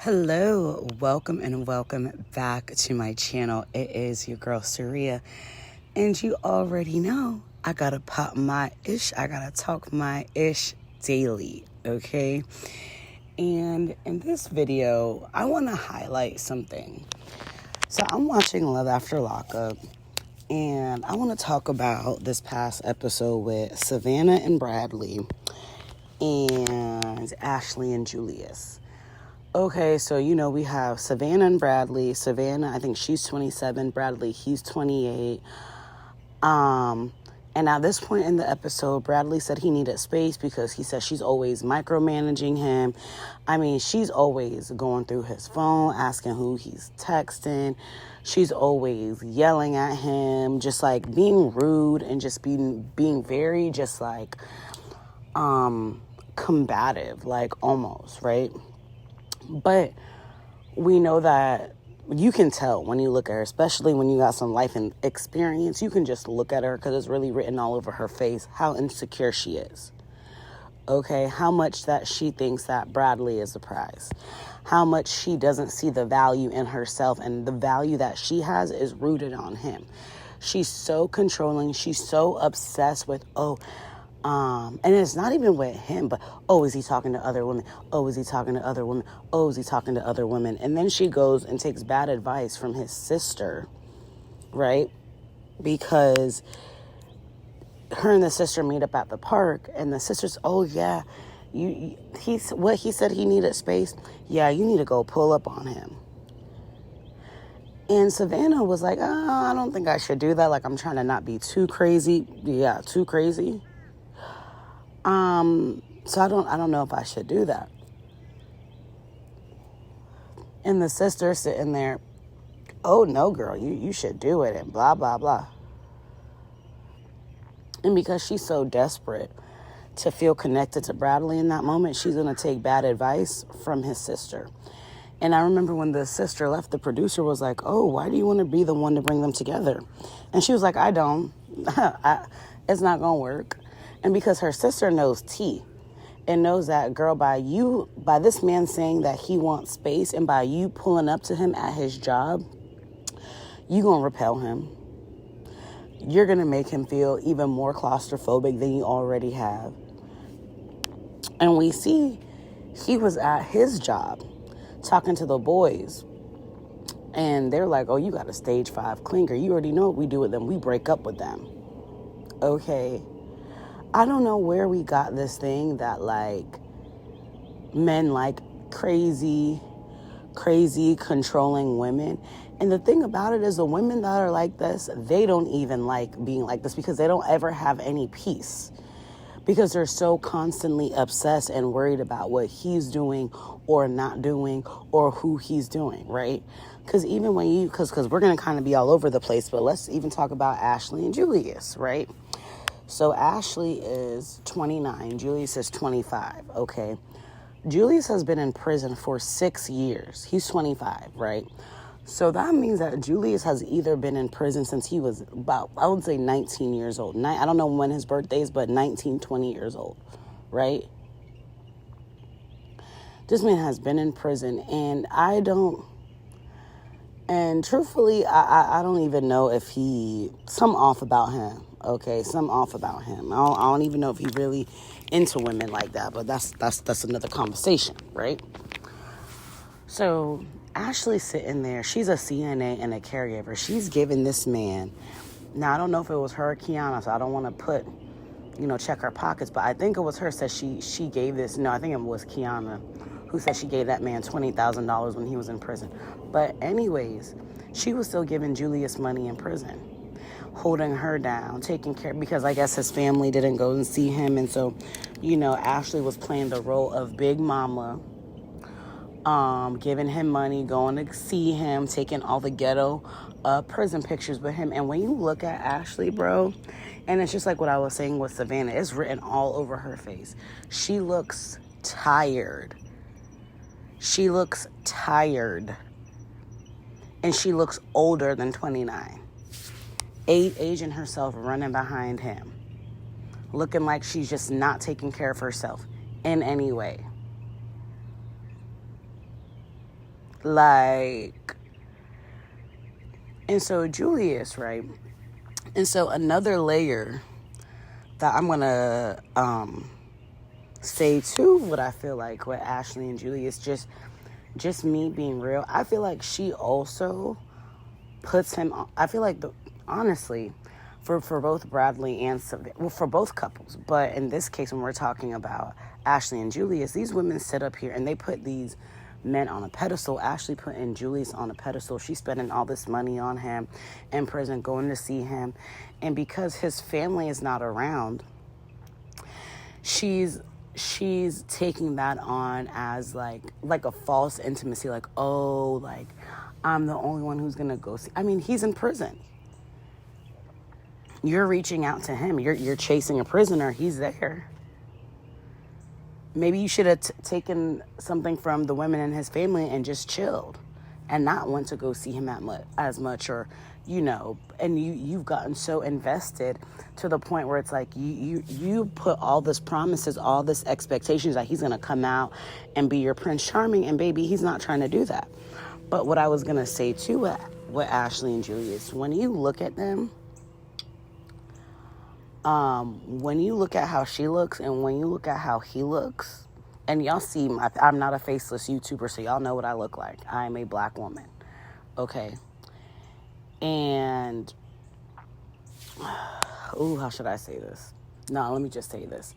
Hello, welcome and welcome back to my channel. It is your girl Surya, and you already know I gotta pop my ish, I gotta talk my ish daily, okay? And in this video, I wanna highlight something. So I'm watching Love After Lockup, and I wanna talk about this past episode with Savannah and Bradley and Ashley and Julius. Okay, so we have Savannah and Bradley. Savannah, I think she's 27. Bradley, he's 28. And at this point in the episode, Bradley said he needed space because he said she's always micromanaging him. I mean, she's always going through his phone, asking who he's texting. She's always yelling at him, just like being rude and just being very just like combative, like almost, right? But we know that you can tell when you look at her, especially when you got some life and experience, you can just look at her because it's really written all over her face how insecure she is. Okay, how much that she thinks that Bradley is the prize. How much she doesn't see the value in herself, and the value that she has is rooted on him. She's so controlling. She's so obsessed with, and it's not even with him, but, is he talking to other women? Is he talking to other women? Is he talking to other women? And then she goes and takes bad advice from his sister, right? Because her and the sister meet up at the park, and the sister's, he said he needed space. Yeah, you need to go pull up on him. And Savannah was like, I don't think I should do that. Like, I'm trying to not be too crazy. Yeah, too crazy. So I don't know if I should do that. And the sister sitting there, oh no, girl, you should do it, and blah, blah, blah. And because she's so desperate to feel connected to Bradley in that moment, she's going to take bad advice from his sister. And I remember when the sister left, the producer was like, why do you want to be the one to bring them together? And she was like, I don't. It's not going to work. And because her sister knows tea and knows that, girl, by this man saying that he wants space and by you pulling up to him at his job, you're going to repel him. You're going to make him feel even more claustrophobic than you already have. And we see he was at his job talking to the boys. And they're like, you got a stage 5 clinker. You already know what we do with them. We break up with them. Okay. I don't know where we got this thing that, like, men like crazy, controlling women. And the thing about it is the women that are like this, they don't even like being like this because they don't ever have any peace. Because they're so constantly obsessed and worried about what he's doing or not doing or who he's doing, right? Because even when because we're going to kind of be all over the place, but let's even talk about Ashley and Julius, right? So Ashley is 29, Julius is 25, okay? Julius has been in prison for 6 years. He's 25, right? So that means that Julius has either been in prison since he was about, I would say 19 years old. I don't know when his birthday is, but 19, 20 years old, right? This man has been in prison, and truthfully, I don't even know if some off about him. Okay, some off about him. I don't even know if he's really into women like that, but that's another conversation, right? So Ashley's sitting there. She's a CNA and a caregiver. She's giving this man. Now I don't know if it was her or Kiana, so I don't want to put, check her pockets, but I think it was her. Said she gave this. No, I think it was Kiana who said she gave that man $20,000 when he was in prison. But anyways, she was still giving Julius money in prison, holding her down, taking care, because I guess his family didn't go and see him. And so, Ashley was playing the role of big mama, giving him money, going to see him, taking all the ghetto prison pictures with him. And when you look at Ashley, bro, and it's just like what I was saying with Savannah, it's written all over her face. She looks tired. And she looks older than 29. Aging herself, running behind him, looking like she's just not taking care of herself in any way. Like, and so Julius, right? And so another layer that I'm going to say to what I feel like with Ashley and Julius, just me being real, I feel like she also puts him on. I feel like, honestly, for both Bradley and Savannah, well, for both couples, but in this case, when we're talking about Ashley and Julius, these women sit up here and they put these men on a pedestal. Ashley putting Julius on a pedestal. She's spending all this money on him in prison, going to see him. And because his family is not around, she's taking that on as like a false intimacy. Like, oh, like, I'm the only one who's going to go see. I mean, he's in prison. You're reaching out to him. You're chasing a prisoner. He's there. Maybe you should have taken something from the women in his family and just chilled and not want to go see him as much, or, you know, and you've gotten so invested to the point where it's like you put all this promises, all this expectations that he's going to come out and be your Prince Charming, and baby, he's not trying to do that. But what I was going to say too with Ashley and Julius, when you look at them, when you look at how she looks and when you look at how he looks, and y'all see, I'm not a faceless YouTuber, so y'all know what I look like. I'm a black woman, okay? And, how should I say this? No, let me just say this.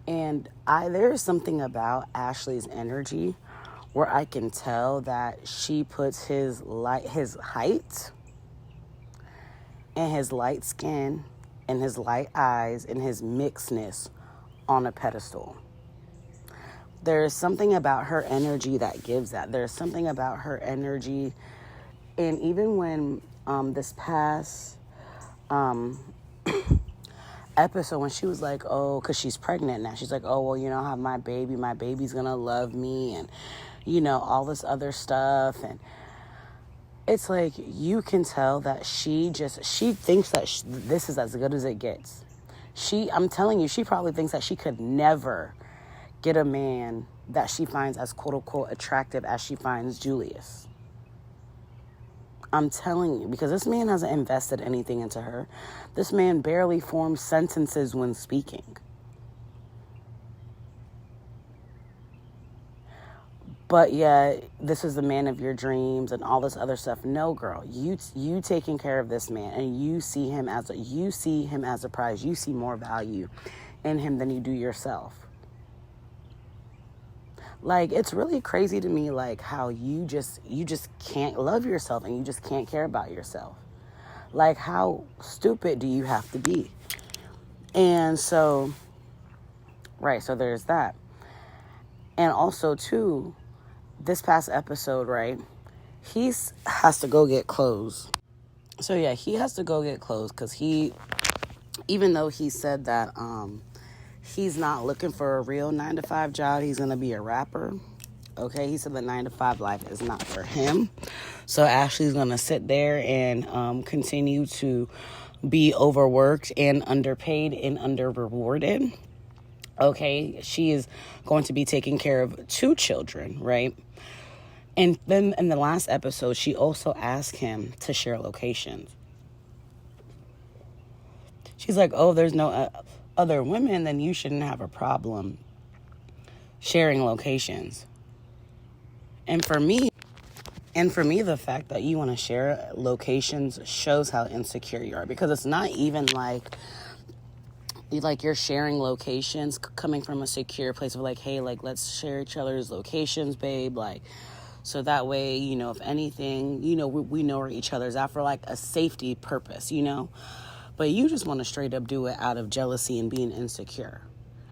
And there's something about Ashley's energy where I can tell that she puts his height and his light skin and his light eyes and his mixedness on a pedestal. There's something about her energy that gives that. There's something about her energy. And even when this past episode, when she was like, oh, because she's pregnant now, she's like, oh, well, you know, I have my baby's gonna love me, and, you know, all this other stuff. And it's like, you can tell that she thinks that this is as good as it gets. I'm telling you, she probably thinks that she could never get a man that she finds as quote unquote attractive as she finds Julius. I'm telling you, because this man hasn't invested anything into her. This man barely forms sentences when speaking. But yeah, this is the man of your dreams and all this other stuff. No, girl, you taking care of this man, and you see him as a prize. You see more value in him than you do yourself. Like, it's really crazy to me, like, how you just can't love yourself and you just can't care about yourself. Like, how stupid do you have to be? And so, right, so there's that. And also, too, this past episode, right, he has to go get clothes. So, yeah, he has to go get clothes because even though he said that he's not looking for a real 9-to-5 job, he's going to be a rapper. Okay, he said the 9-to-5 life is not for him. So Ashley's going to sit there and continue to be overworked and underpaid and under-rewarded. Okay, she is going to be taking care of 2 children, right? And then in the last episode, she also asked him to share locations. She's like, oh, there's no other women, then you shouldn't have a problem sharing locations. And for me, the fact that you want to share locations shows how insecure you are, because it's not even like you're sharing locations coming from a secure place of like, hey, like, let's share each other's locations, babe, like, so that way, you know, if anything, you know, we know where each other's at for like a safety purpose, you know. But you just want to straight up do it out of jealousy and being insecure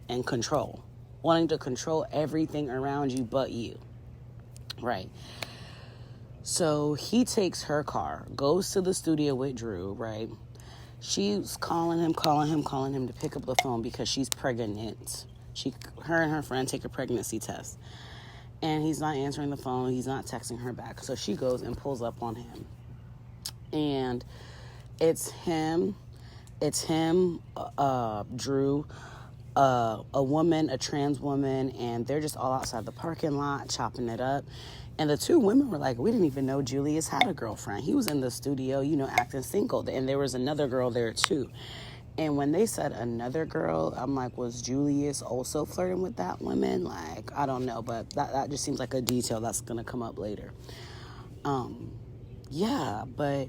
and control, wanting to control everything around you but you, right? So he takes her car, goes to the studio with Drew, right? She's calling him to pick up the phone because she's pregnant. Her and her friend take a pregnancy test. And he's not answering the phone. He's not texting her back. So she goes and pulls up on him. And it's him, Drew, a woman, a trans woman, and they're just all outside the parking lot chopping it up. And the two women were like, we didn't even know Julius had a girlfriend. He was in the studio, acting single. And there was another girl there too. And when they said another girl, I'm like, was Julius also flirting with that woman? Like, I don't know, but that just seems like a detail that's going to come up later. Yeah, but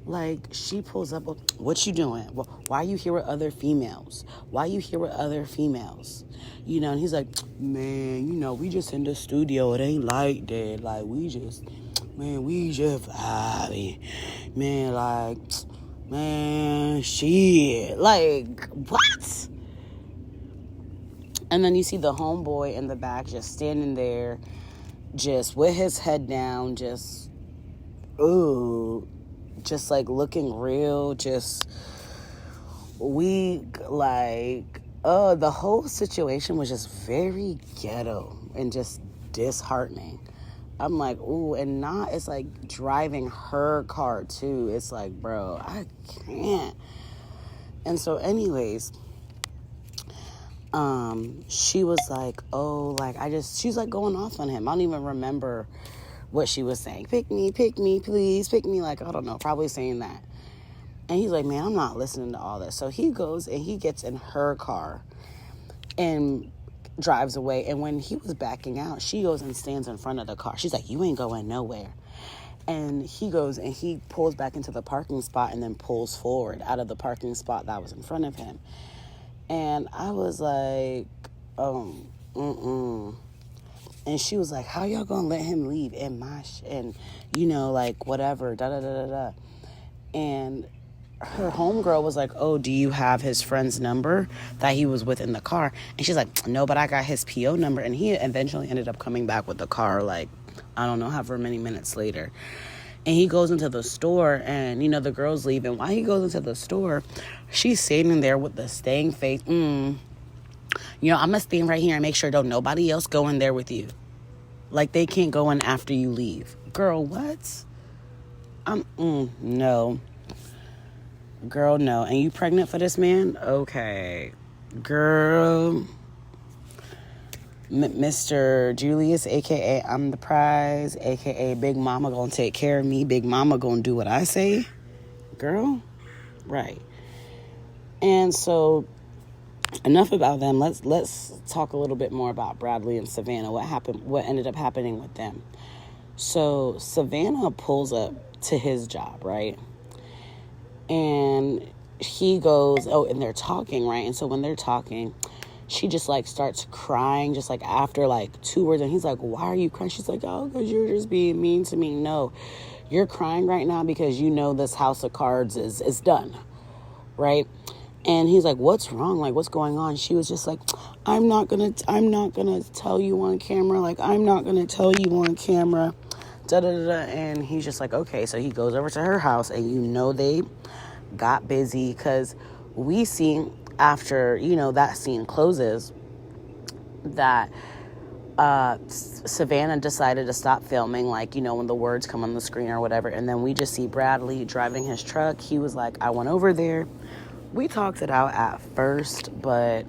like she pulls up, what you doing? Well, why are you here with other females? Why are you here with other females? And he's like, man, we just in the studio. It ain't like that. Like, we just vibing. Man, like, man, shit. Like, what? And then you see the homeboy in the back just standing there, just with his head down, just like looking real, just weak, like, the whole situation was just very ghetto and just disheartening. I'm like, ooh, and it's like driving her car too. It's like, bro, I can't. And so anyways, she was like, oh, like, she's like going off on him. I don't even remember what she was saying. Pick me, please, pick me. Like, I don't know, probably saying that. And he's like, man, I'm not listening to all this. So he goes and he gets in her car and drives away. And when he was backing out, she goes and stands in front of the car. She's like, you ain't going nowhere. And he goes and he pulls back into the parking spot and then pulls forward out of the parking spot that was in front of him. And I was like, And she was like, how y'all gonna let him leave in my and like, whatever, da-da-da-da-da. And her homegirl was like, oh, do you have his friend's number that he was with in the car? And she's like, no, but I got his PO number. And he eventually ended up coming back with the car, like, I don't know, however many minutes later. And he goes into the store, and, the girl's leaving. While he goes into the store, she's sitting there with the staying face. I'm going to stand right here and make sure don't nobody else go in there with you. Like, they can't go in after you leave. Girl, what? No. Girl, no. And you pregnant for this man? Okay. Girl. Mr. Julius, a.k.a. I'm the prize, a.k.a. Big Mama gonna take care of me. Big Mama gonna do what I say. Girl? Right. And so, enough about them. Let's talk a little bit more about Bradley and Savannah. What ended up happening with them. So, Savannah pulls up to his job, right? And he goes, and they're talking, right? And so when they're talking, she just, like, starts crying, just, like, after, like, 2 words. And he's like, why are you crying? She's like, oh, because you're just being mean to me. No, you're crying right now because this house of cards is done, right? And he's like, what's wrong? Like, what's going on? She was just like, I'm not gonna tell you on camera. Like, I'm not going to tell you on camera. Da-da-da-da. And he's just like, okay. So he goes over to her house, and they got busy because we see after, that scene closes that Savannah decided to stop filming, like, when the words come on the screen or whatever. And then we just see Bradley driving his truck. He was like, I went over there. We talked it out at first, but,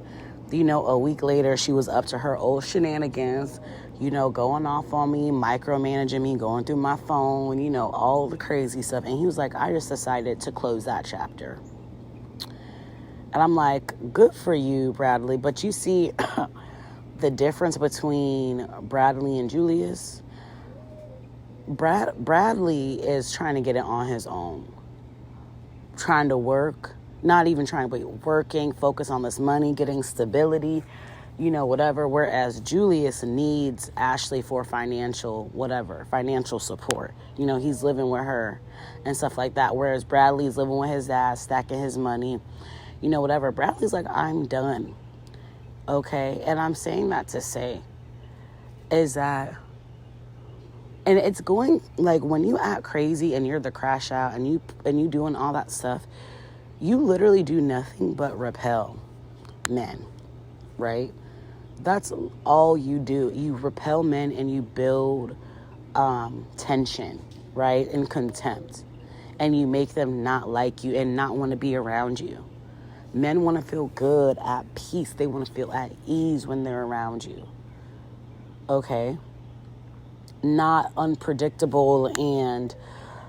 a week later, she was up to her old shenanigans, going off on me, micromanaging me, going through my phone, all the crazy stuff. And he was like, I just decided to close that chapter. And I'm like, good for you, Bradley. But you see the difference between Bradley and Julius? Bradley is trying to get it on his own. Trying to work. Not even trying, but working, focus on this money, getting stability, whatever. Whereas Julius needs Ashley for financial support. He's living with her and stuff like that. Whereas Bradley's living with his dad, stacking his money, whatever. Bradley's like, I'm done. Okay. And I'm saying that to say is that, and it's going, like, when you act crazy and you're the crash out and you doing all that stuff, you literally do nothing but repel men, right? That's all you do. You repel men and you build tension, right? And contempt. And you make them not like you and not want to be around you. Men want to feel good, at peace. They want to feel at ease when they're around you. Okay? Not unpredictable and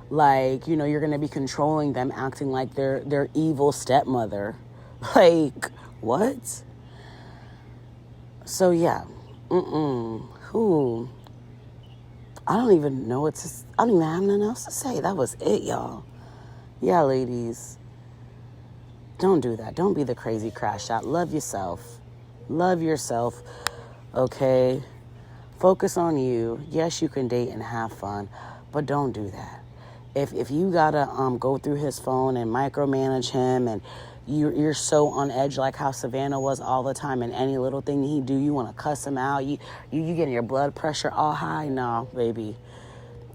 like, you know, you're going to be controlling them, acting like they're their evil stepmother. Like, what? So, yeah. Who? I don't even know what to... I don't even have nothing else to say. That was it, y'all. Yeah, ladies. Don't do that. Don't be the crazy crash out. Love yourself. Love yourself. Okay? Focus on you. Yes, you can date and have fun, but don't do that. If you gotta go through his phone and micromanage him, and you're so on edge like how Savannah was all the time, and any little thing he do, you want to cuss him out. You getting your blood pressure all high. No, baby.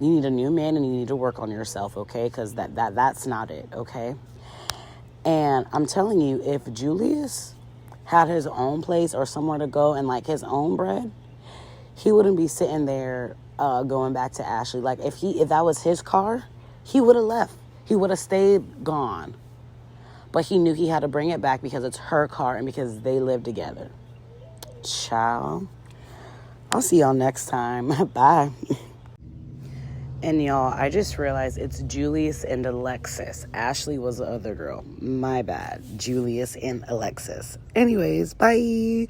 You need a new man, and you need to work on yourself, okay? Because that's not it, okay? And I'm telling you, if Julius had his own place or somewhere to go and like his own bread, he wouldn't be sitting there going back to Ashley. Like if that was his car, he would have left. He would have stayed gone. But he knew he had to bring it back because it's her car and because they live together. Ciao. I'll see y'all next time. Bye. And y'all, I just realized it's Julius and Alexis. Ashley was the other girl. My bad. Julius and Alexis. Anyways, bye.